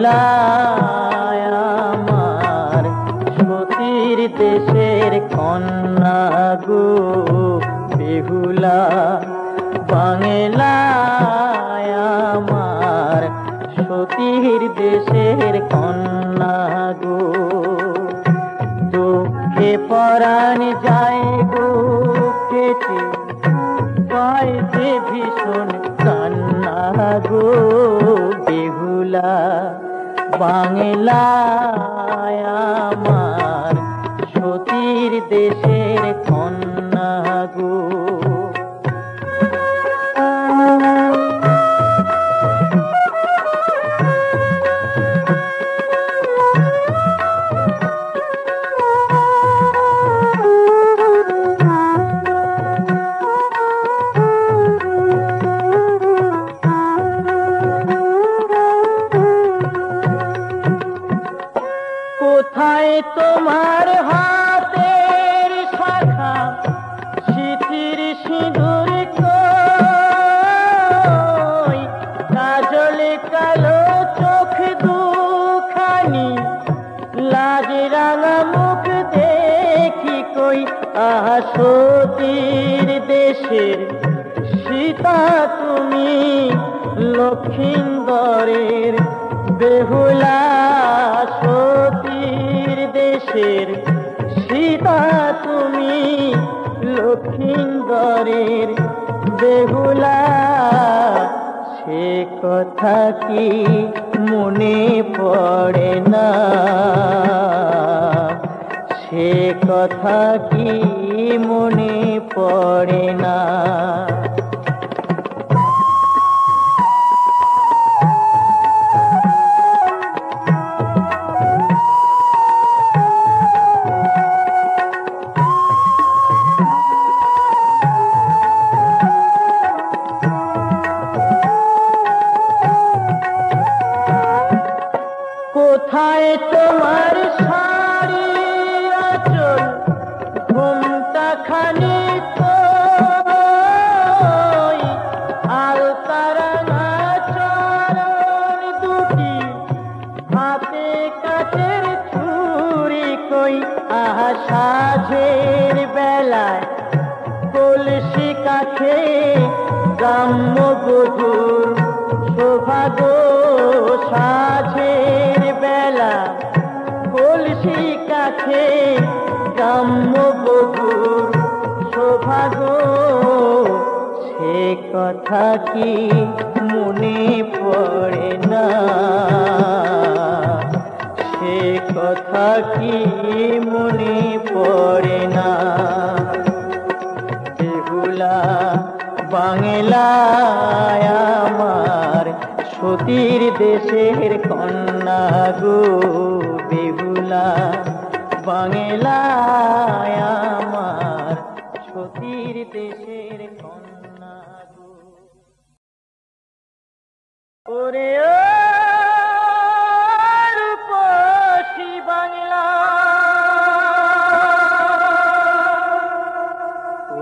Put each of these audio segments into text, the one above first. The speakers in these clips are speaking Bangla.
বাংলায় আমার সতীর দেশের কন্যা গো বেহুলা, বাংলায় আমার সতীর দেশের কন্যা গো। দুঃখে পরাণ যায় গো কেটে, পায় যে ভীষণ কান্না গো বেহুলা, বাংলায় আমার সতীর দেশের কন্যা গো। কোথায় তোমার হাতের শাখা, সিঁথির সিঁদুর কই, কাজলে কালো চোখ দুখানি, লাজ রাঙা মুখ দেখি কই। আহা সতীর দেশের সীতা তুমি, লক্ষিন্দরের বেহুলা, সতীর দেশের সীতা তুমি, লক্ষিন্দরের বেহুলা। সে কথা কি মনে পড়ে না, সে কথা কি মনে পড়ে না। কোথায় তোমার শাড়ি আঁচল, ঘুমটা খানি কই, আলতারাঙা চরণ দুটি, হাতে কাঠের ছুরি কই। আহা সাঁঝের বেলায় কলসি কাঠে, গ্রাম্য বধূর শোভা গো। সাঁঝের বেলা কলসি কাঠে, গ্রাম্য বধূর শোভা গো। সে কথা কি মনে পড়ে না, সে কথা কি মনে পড়ে না। বেহুলা, বাংলায় আমার সতীর দেশের কন্যা গো বেহুলা, বাংলায় আমার সতীর দেশের কন্যা গো। ওরে ও রূপসী বাংলা,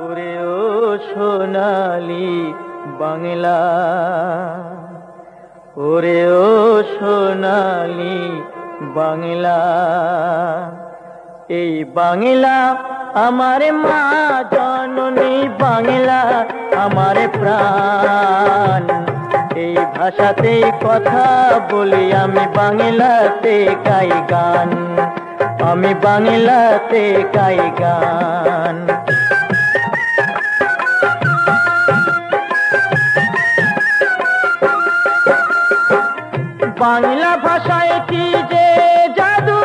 ওরে ও সোনালী বাংলা, ওরে ও সোনালী বাংলা। এই বাংলা আমার মা জননী, বাংলা আমার প্রাণ। এই ভাষাতেই কথা বলি আমি, বাংলাতে গাই গান, আমি বাংলাতে গাই গান। বাংলা ভাষায় কি যে জাদু,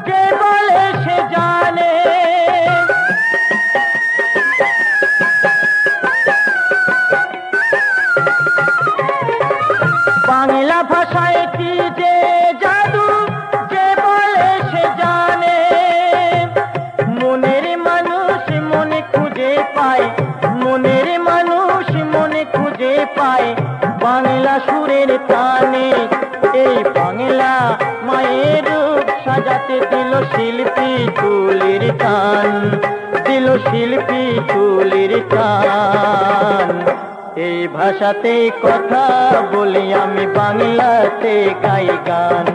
যে বলে সে জানে। বাংলা ভাষায় কি যে জাদু, যে বলে সে জানে। মনের মানুষ মনে খুঁজে পায়, মনের মানুষ মনে খুঁজে পায় বাংলা সুরের টানে। এই বাংলা মায়ের রূপ সাজাতে দিল শিল্পী তুলির টান, দিল শিল্পী তুলির টান। এই ভাষাতে কথা বলি, আমি বাংলাতে গাই গান,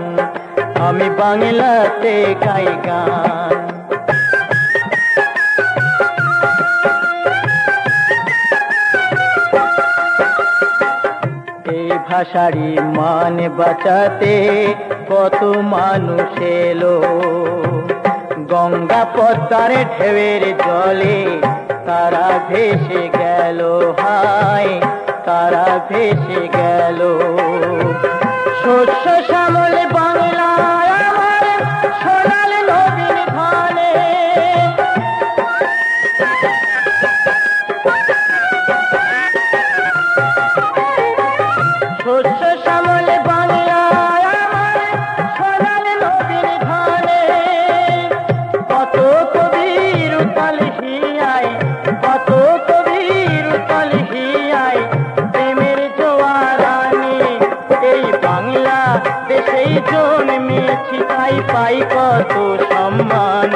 আমি বাংলাতে গাই গান। এই ভাষারই মান বাঁচাতে কত মানুষ এলো, গঙ্গা পদ্মার ঢেউয়ের জলে তারা ভেসে গেল, হায় তারা ভেসে গেল। শস্য শ্যামল বাংলায় আমার সোনাল নবীন ধানে, শস্য শ্যামল বাংলায় আমার সোনাল নবীন ধানে। কত কবির উতাল হিয়ায়, কত কবির উতাল হিয়ায় প্রেমের জোয়ার আনে। এই বাংলা দেশেই জন্মেছি, তাই পাই কত সম্মান,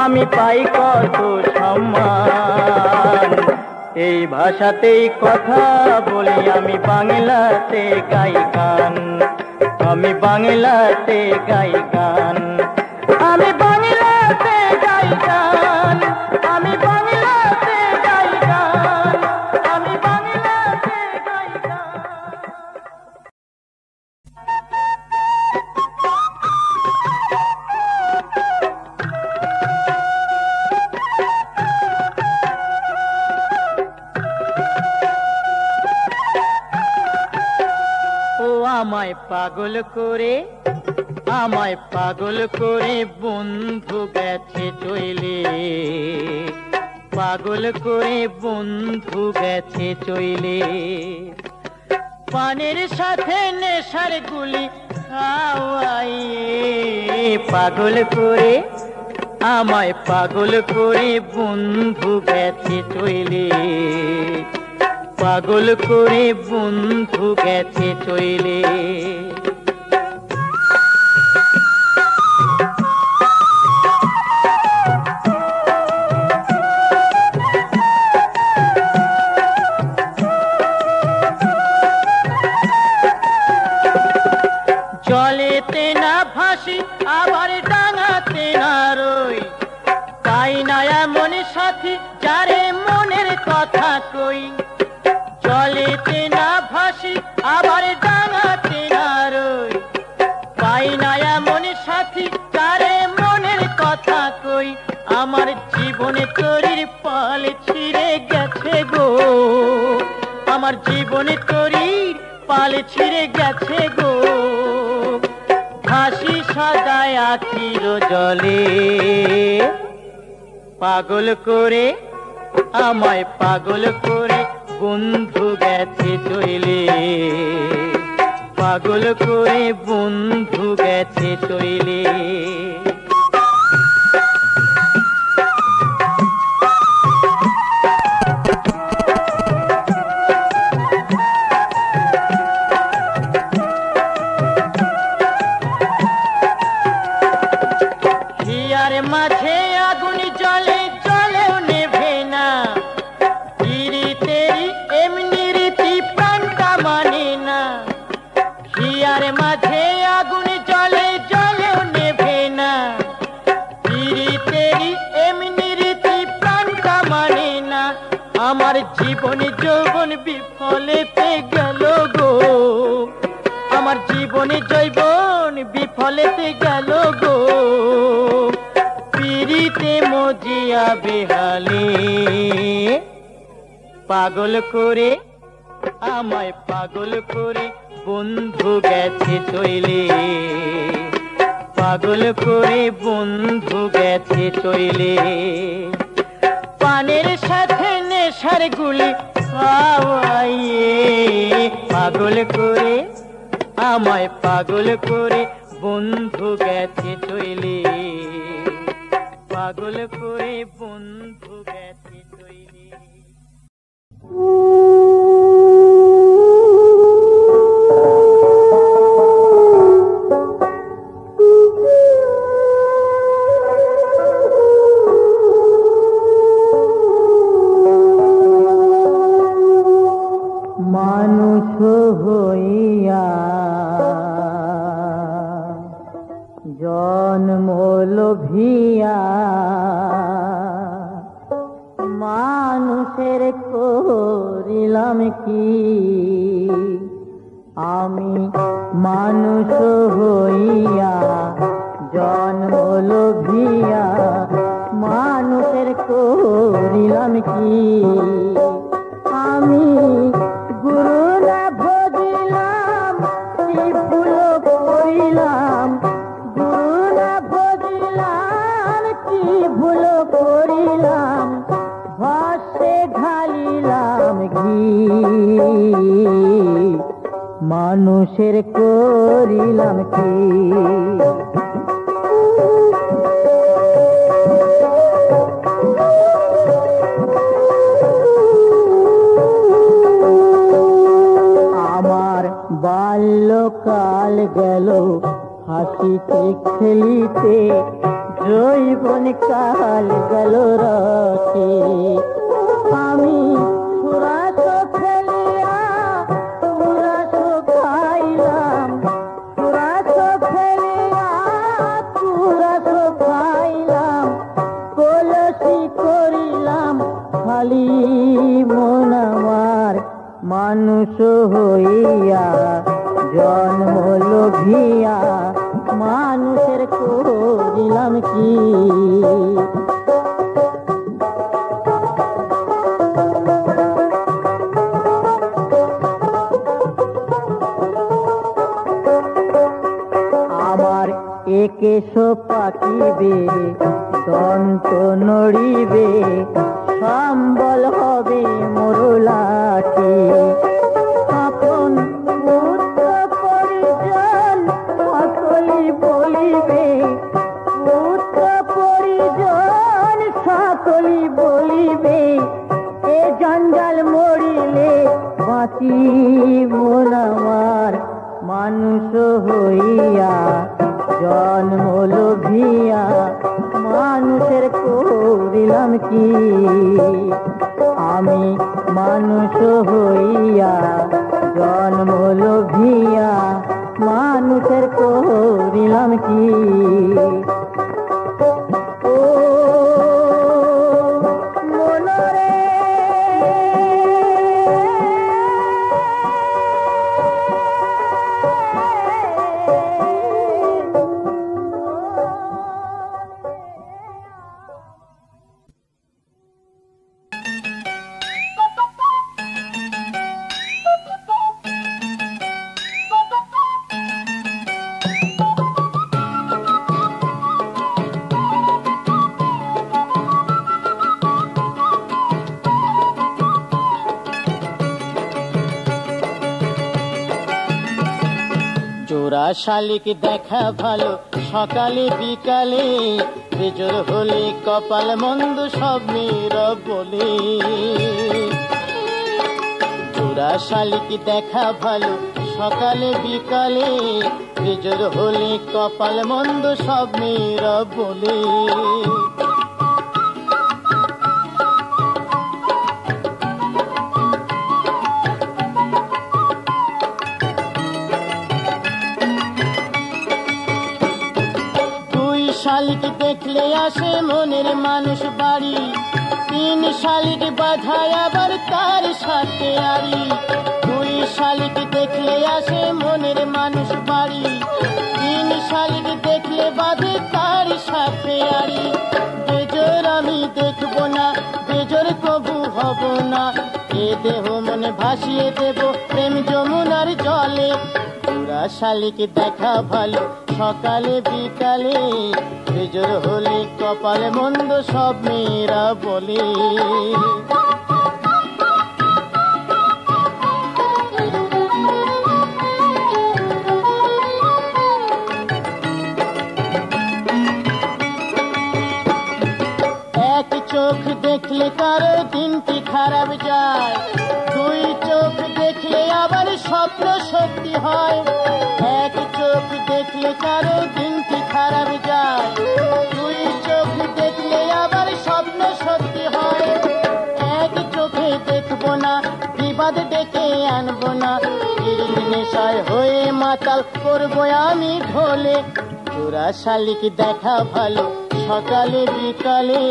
আমি পাই কত সম্মান। এই ভাষাতেই কথা বলি, আমি বাংলাতে গাই গান, আমি বাংলাতে গাই গান, আমি বাংলাতে গাই গান, আমি বাংলাতে গাই গান, আমি বাংলাতে গাই গান। ও আমায় পাগল করে, আমায় পাগল করে বন্ধু গেছে চইলে, পাগল করে বন্ধু গেছে চইলে। পানের সাথে নেশার গুলি খাওয়াইয়ে, পাগল করে আমায় পাগল করে বন্ধু গেছে চইলে, পাগল করে বন্ধু গেছে চইলে। জলেতে না ভাসি আবার ডাঙাতে না রই, পাই না এমন সাথী যারে মনের কথা কই। জলেতে না ভাসি আবার ডাঙাতে না রই, পাই না এমন সাথী যারে মনের কথা কই। আমার জীবনে তরির পাল ছিঁড়ে গেছে গো, আমার জীবনে তরির পাল ছিঁড়ে গেছে গো। হাসি সাদায় আখির জলে, পাগল করে আমায় পাগল করে বন্ধু গেছে চইলে, পাগল করে বন্ধু গেছে চইলে। হিয়ার মাঝে আগুন জ্বলে জ্বলেও নেভে না, রীতেরি এমনি রীতি প্রাণটা মানে না। হিয়ার মাঝে আগুন জ্বলে জ্বলেও নেভে না, রীতেরি এমনি রীতি প্রাণটা মানে না। আমার জীবন যৌবন বিফলেতে গেল গো, আমার জীবনে যৌবন বিফলেতে গেল গো। পিরিতে মজিয়া বেহালে, পাগল করে আমায় পাগল করে বন্ধু গেছে চইলে, পাগল করে বন্ধু গেছে চইলে। পানের সাথে নেশার গুলি খাওয়াইয়ে, পাগল করে আমায় পাগল করে বন্ধু গেছে চইলে, পাগল করে বন্ধু গেছে চইলে। কি? আমি মানুষ হইয়া জন্ম লোভিয়া মানুষের করিলাম কি? আমি গুরু না ভজিলাম কি ভুল করিলাম, গুরু না ভজিলাম কি ভুল করিলাম, ভাসে ঢালিলাম ঘি মানুষের করিলাম কি? আমার বাল্যকাল গেল হাসিতে খেলিতে, যৌবন কাল গেল রসে। আমি সুরাস ফেলিয়া সুরাস খাইলাম, সুরাস ফেলিয়া সুরাস খাইলাম, কলসি করিলাম খালি মন আমার মানুষ হইয়া জন্ম লোভিয়া মানুষের করিলাম কি? আমার একেশ পাকিবে, দন্ত নড়িবে, সম্বল হবে মরুলাটি। আপন পুত্র পরিজন সকলি বলিবে, পুত্র পরিজন সকলি বলিবে, এ জঞ্জাল মরিলে বাঁচিব না আমার মানুষ হইয়া জন্ম লোভিয়া মানুষের করিলাম কি? আমি মানুষ হইয়া জন্ম লোভিয়া মানুষের করিলাম কি? ও মনরে জোড়া শালিক দেখা ভালো সকালে বিকালে, বেজোর হলে কপাল মন্দ সব মেয়েরা বলে। জোড়া শালিক দেখা ভালো সকালে বিকালে, বেজোর হলে কপাল মন্দ সব মেয়েরা বলে। শালিক দেখলে আসে মনের মানুষ বাড়ি, তিন শালিক বাধায় আবার তার সাথে আড়ি। দুই শালিক দেখলে আসে মনের মানুষ বাড়ি, তিন শালিক দেখলে বাঁধে তার সাথে আড়ি। বেজোর আমি দেখব না, বেজোর কবু হব না, এ দেহ মনে ভাসিয়ে দেব প্রেম যমুনার জলে। জোড়া শালিক দেখা ভালো সকালে বিকালে, বেজোর হলে কপালে মন্দ সব মেয়েরা বলে। এক চোখ দেখলে কারো দিনটি খারাপ যায়, দুই চোখ দেখলে আবার স্বপ্ন সত্যি হয়। এক চোখ দেখলে কারো দিনটি খারাপ যায়, দুই চোখ দেখলে আবার স্বপ্ন সত্যি হয়। এক চোখে দেখবো না, বিবাদ ডেকে আনবো না, নেশায় হয়ে মাতাল করবো আমি ঢোলে। জোড়া শালিক দেখা ভালো সকালে বিকালে,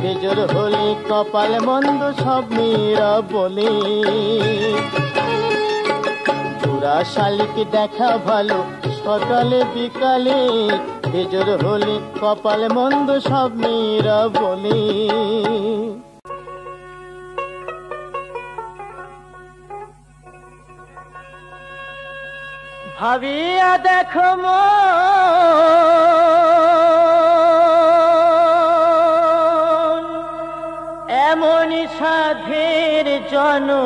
বেজোর হলে কপাল মন্দ সব মেয়েরা বলে। জোড়া শালিক দেখা ভালো সকালে বিকালে, বেজোর হলে কপাল মন্দ সব মেয়েরা বলে। ভাবিয়া দেখো মন, এমনই সাধের জনম,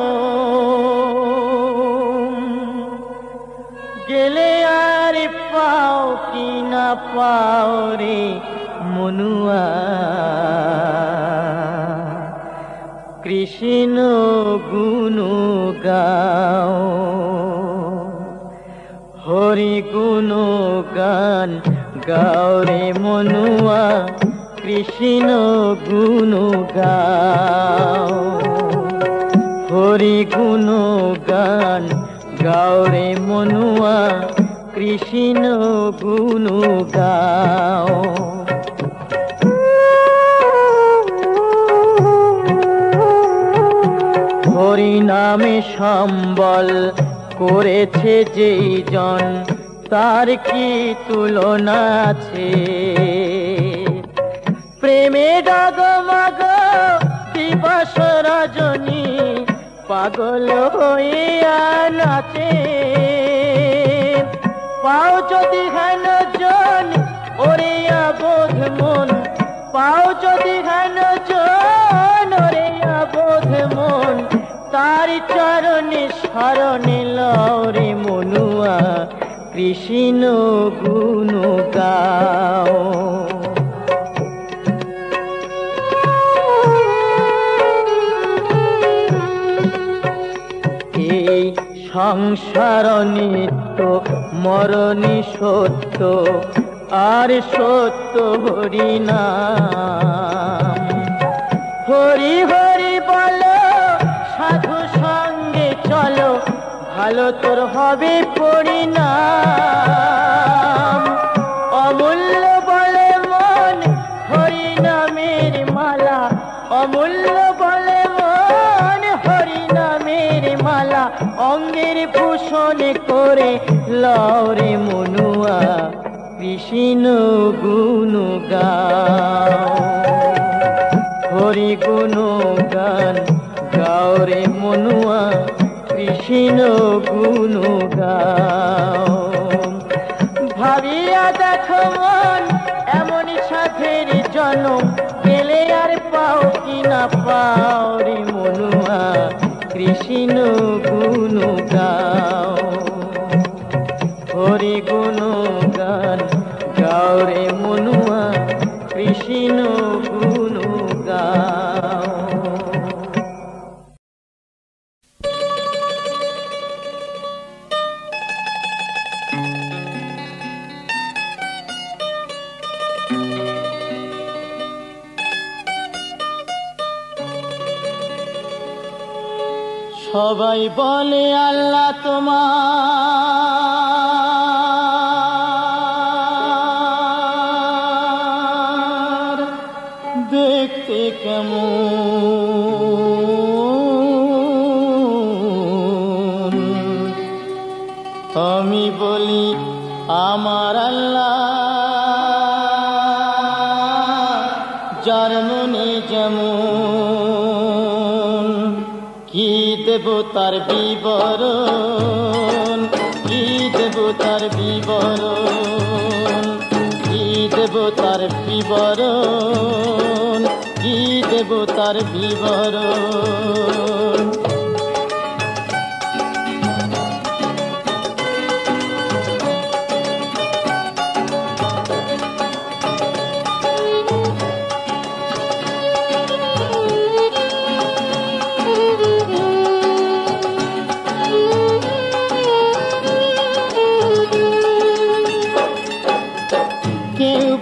গেলে আর পাও কি না পাও রে মনুয়া, কৃষ্ণ গুণ গাও, হরি গুণ গান গাও রে মনুয়া, কৃষ্ণ গুণ গাও, হরি গুণ গান গাও রে মনুয়া, কৃষ্ণ গুণ গাও। হরি নামে সম্বল করেছে যেই জন, তার কি তুলনা আছে। প্রেমে ডগমগ দিবস রজনী, পাগল হইয়া নাচে। পাও যদি হেন জন ওরে আবোধ মন, পাও যদি হেন জন ওরে আবোধ মন, তার চরণে শরণে লও রে মনুয়া, কৃষ্ণ গুণ গাও। এই সংসার নিত্য মরণী সত্য, আর সত্য হরি নাম। হরি হরি বলো সাধু সঙ্গে চলো, ভালো তোর হবে পরিণাম। অমূল্য বলে মন হরি নামের মালা, অমূল্য বলে মন হরি নামের মালা, অঙ্গের ভূষণ করে লও রে মনুয়া, কৃষ্ণ গুণ গাও। হরি গুণ গান গাও রে মনুয়া, কৃষ্ণ গুণ গাও। ভাবিয়া দেখো মন, এমন সাধের জনম, গেলে আর পাও কি না পাও রে মনুয়া, কৃষ্ণ গুণ গাও। হরি গুণ গান গাও রে মনুয়া, কৃষ্ণ গুণ গাও। সবাই বলে আল্লাহ তোমার দেখতে কেমন, আমি বলি আমার আল্লাহ যার মনে যেমন, কি দেব তার বিবরণ, কি দেব তার বিবরণ, কি দেব তার বিবরণ, কি দেব তার বিবরণ।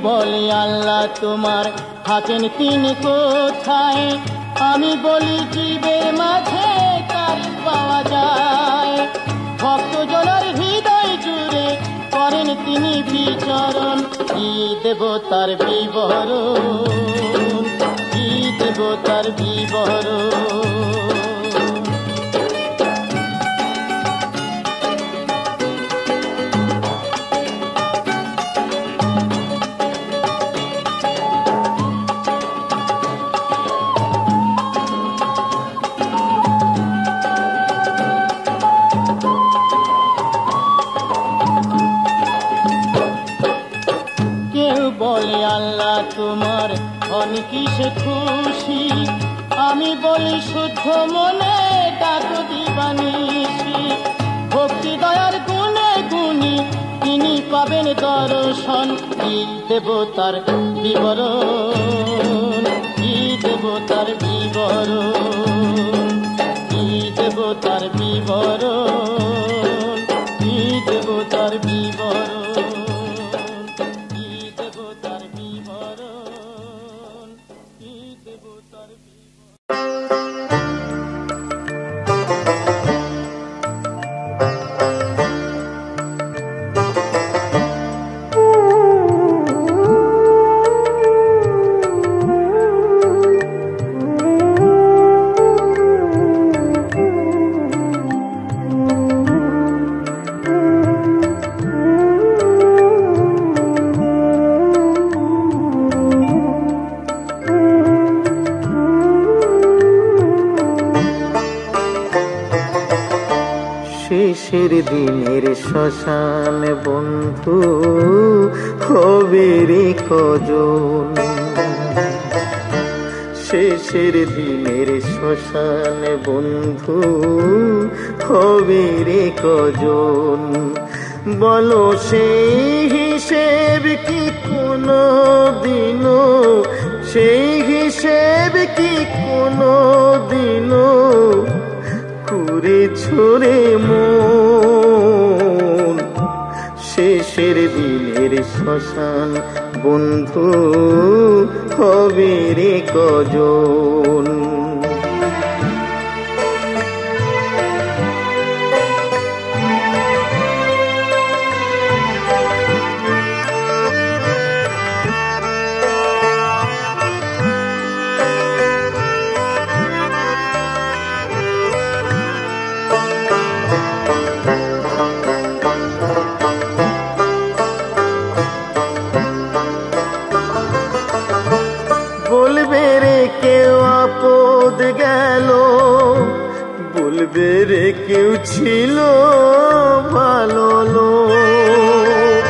বলে আল্লাহ তোমার থাকেন তিনি কোথায়, আমি বলি জীবের মাঝে তার পাওয়া যায়। ভক্তজনের হৃদয় জুড়ে করেন তিনি তিনি বিচরণ, কি দেব তার বিবরণ, কি দেব তার বিবরণ। বলে আল্লাহ তোমার হন কিসে খুশি, আমি বলি শুদ্ধ মনে ডাকো দিবানিশি। ভক্তি দয়ার গুণে গুণী তিনি পাবেন দর্শন, কি দেব তার বিবরণ, কি দেব তার বিবরণ, কি দেব তার বিবরণ, কি দেব তার বিবরণ। শেষের দিনের শ্মশান বন্ধু হবে রে কজন, শেষের দিনের শ্মশান বন্ধু হবে রে কজন। বলো সেই হিসেব কি কোনো দিনও, সেই হিসেব কি কোনো দিনও করে ছোড়ে মন। শেষের দিনের শ্মশান বন্ধু হবে রে কজন। বলবে রে কেউ আপদ গেল, বলবে রে কেউ ছিল ভালো লোক।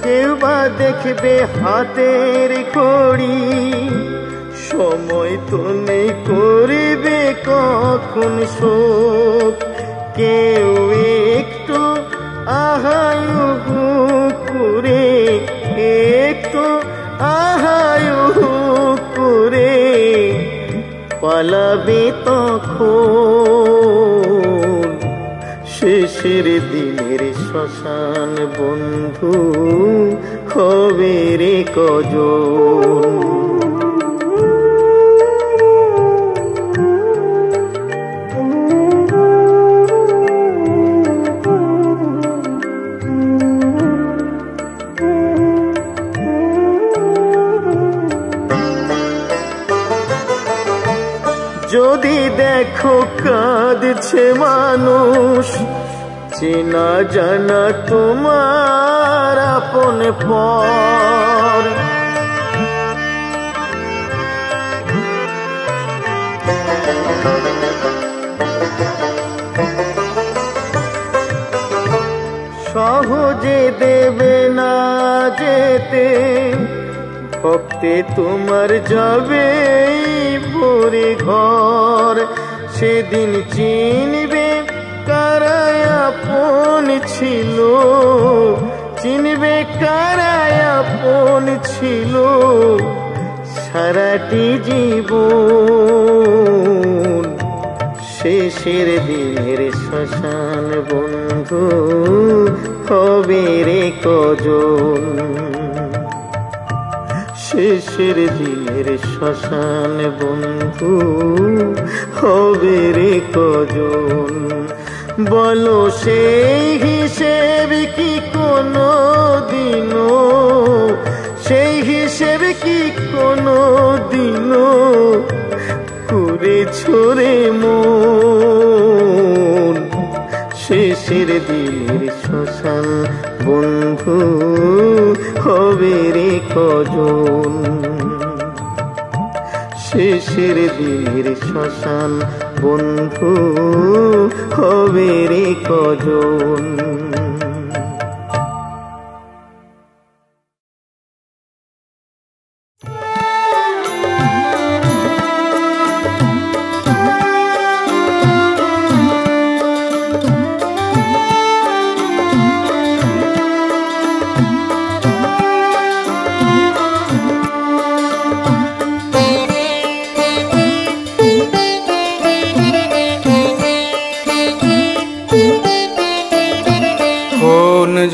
কেউ বা দেখবে হাতের ঘড়ি, সময় তো নেই করিবে কখন শোক। কেউ একটু আহায়ু করে, একটু আহায়ু করে পালাবে তখন। শেষের দিনের শ্মশান বন্ধু হবে রে কজন। যদি দেখো কাঁদছে মানুষ, চেনা জানা তোমার আপন পর। সহজে দেবে না যেতে, ভক্তে তোমার যাবে ভরে ঘর। সেদিন চিনবে কারায় আপন ছিল, চিনবে কারায় আপন ছিল সারাটি জীবন। শেষের দিনের শ্মশান বন্ধু হবে রে কজন। শেষের দিনের শ্মশান বন্ধু হবে রে কজন, বলো সেই হিসেব কি কোনো দিনও, সেই হিসেব কি কোনো দিনও করেছো রে মন। শেষের দিনের শ্মশান বন্ধু হবে রে কজন, শেষের দিনের শ্মশান বন্ধু হবে রে কজন।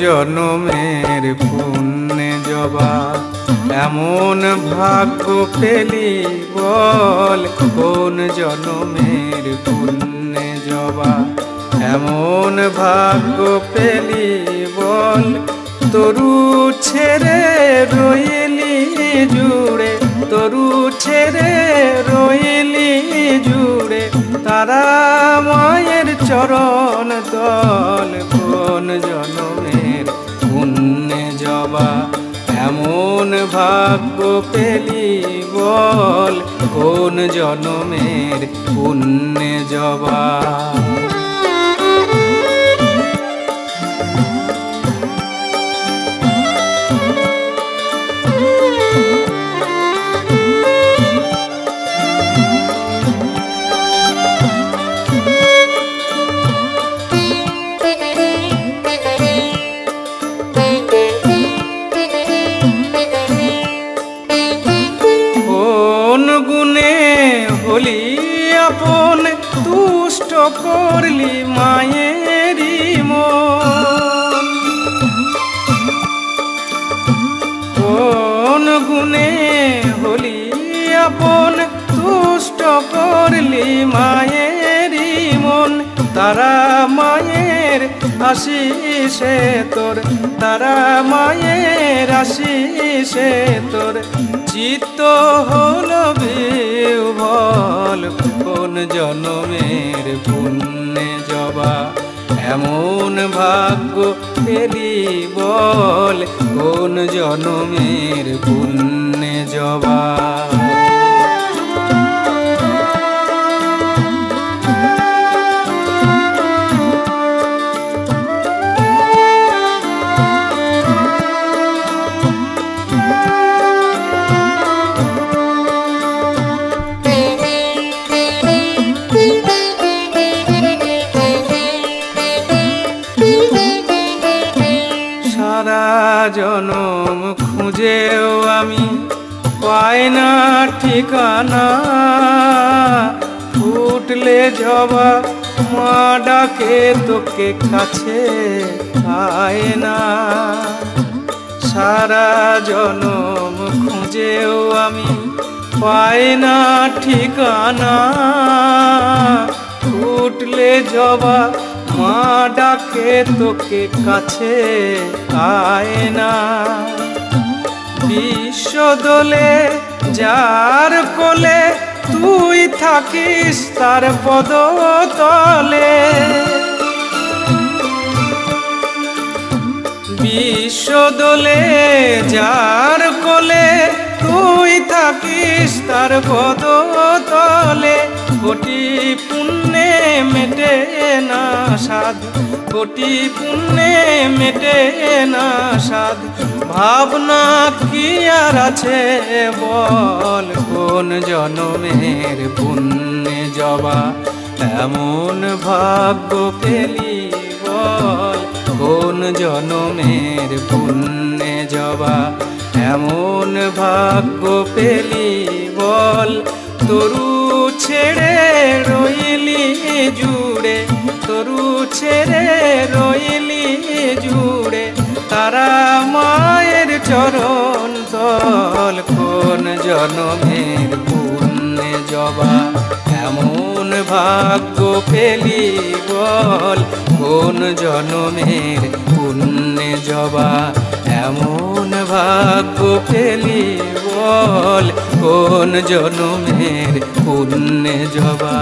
জনমের পুণ্যে জবা এমন ভাগ্য পেলি বল, কোন জনমের পুণ্যে জবা এমন ভাগ্য পেলি বল, তরু ছেড়ে রইলি জুড়ে, তরু ছেড়ে রইলি জুড়ে তারা মায়ের চরণ দল, কোন জনমের পুণ্যে জবা এমন ভাগ্য পেলি বল, কোন জনমের পুণ্যে জবা। আপন তুষ্ট করলি মায়েরি মন, কোন গুণে হলি আপন তুষ্ট করলি মায়েরি মন, তারা মায়ের আশিসে তোর, তারা মায়ের আশিসে তোর চিত্ত হলো বিহ্বল, কোন জনমের পুণ্যে জবা এমন ভাগ্য পেলি বল, কোন জনমের পুণ্যে জবা। জনম খুঁজেও আমি পাই না ঠিকানা, ফুটলে জবা মা ডাকে তোকে কাছে আয় না, সারা জনম খুঁজেও আমি পাই না ঠিকানা, ফুটলে জবা মা ডাকে তোকে কাছে আয় না, বিশ্ব দোলে যার কোলে তুই থাকিস তার পদতলে, বিশ্ব দোলে যার কোলে তুই থাকিস তার পদতলে, কোটি পুণ্যে মেটে না সাধ, কোটি পুণ্যে মেটে না সাধ, ভাবনা কি আর আছে বল, কোন জনমের পুণ্যে জবা এমন ভাগ্য পেলি বল, কোন জনমের পুণ্যে জবা এমন ভাগ্য পেলি বল, তরু ছেড়ে রইলি জুড়ে, তরু ছেড়ে রইলি জুড়ে তারা মায়ের চরণ ফসল, কোন জনমের পুণ্যে জবা এমন ভাগ্য পেলি বল, কোন জনমের পুণ্যে জবা এমন ভাগ্য পেলি বল, কোন জনমের পুণ্যে জবা।